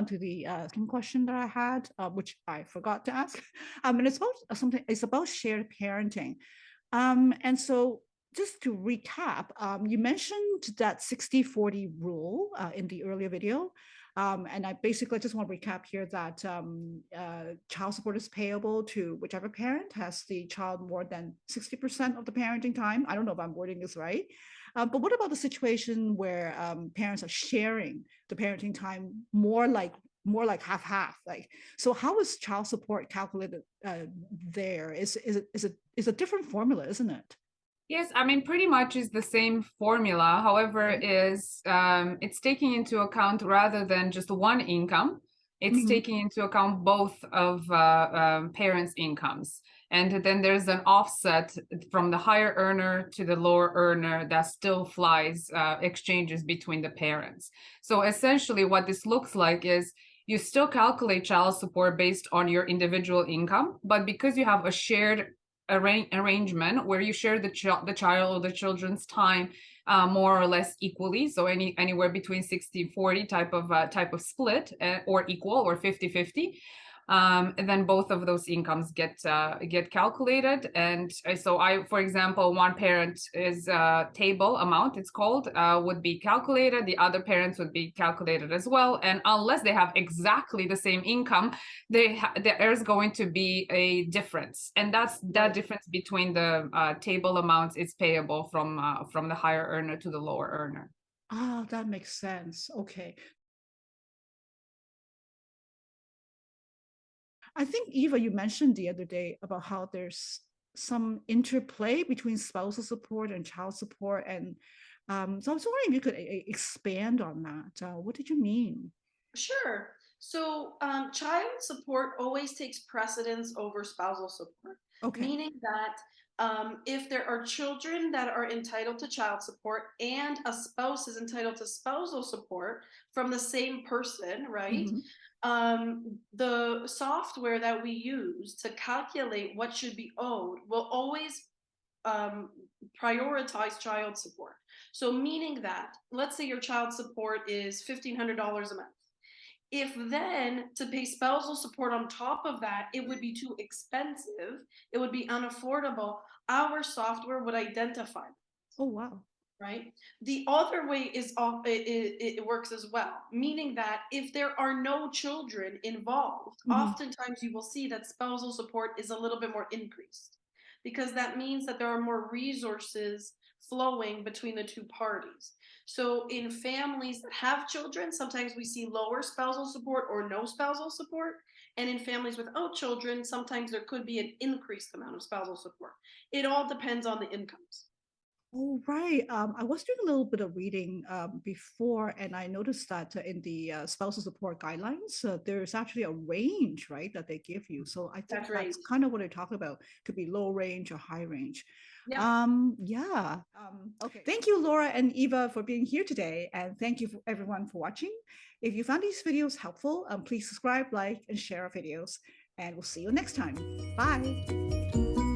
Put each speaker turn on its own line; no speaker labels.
on to the second question that I had, which I forgot to ask. And it's about something. It's about shared parenting. And so, just to recap, you mentioned that 60-40 rule in the earlier video. And I basically just want to recap here that child support is payable to whichever parent has the child more than 60% of the parenting time. I don't know if I'm wording this right. But what about the situation where parents are sharing the parenting time more like half-half? Like, so how is child support calculated there? Is a different formula, isn't it?
Yes, I mean, pretty much is the same formula. However, is it's taking into account rather than just one income, it's
Mhm.
taking into account both of parents' incomes. And then there's an offset from the higher earner to the lower earner that still flies exchanges between the parents. So essentially, what this looks like is you still calculate child support based on your individual income, but because you have a shared arrangement where you share the child or the children's time more or less equally, so anywhere between 60-40 type of split, or equal, or 50-50, and then both of those incomes get calculated. And so for example, one parent is table amount, it's called, would be calculated. The other parents would be calculated as well. And unless they have exactly the same income, there's going to be a difference. And that's that difference between the table amounts is payable from the higher earner to the lower earner.
Ah, that makes sense. Okay. I think, Eva, you mentioned the other day about how there's some interplay between spousal support and child support. And so I was wondering if you could expand on that. What did you mean?
Sure. So, child support always takes precedence over spousal support,
Okay.
meaning that if there are children that are entitled to child support and a spouse is entitled to spousal support from the same person, right?
Mhm.
The software that we use to calculate what should be owed will always um, prioritize child support. So, meaning that, let's say your child support is $1,500 a month. If then to pay spousal support on top of that, it would be too expensive, it would be unaffordable, our software would identify,
Oh, wow.
right? The other way is it works as well, meaning that if there are no children involved,
Mhm.
oftentimes you will see that spousal support is a little bit more increased because that means that there are more resources flowing between the two parties. So in families that have children, sometimes we see lower spousal support or no spousal support. And in families without children, sometimes there could be an increased amount of spousal support. It all depends on the incomes.
Oh, right. I was doing a little bit of reading before, and I noticed that in the spousal support guidelines, there's actually a range, right, that they give you. So I think
That's
that's
right.
kind of what they're talking about. Could be low range or high range.
Yep.
Yeah. Okay. Thank you, Laura and Eva, for being here today, and thank you for everyone for watching. If you found these videos helpful, please subscribe, like, and share our videos, and we'll see you next time. Bye.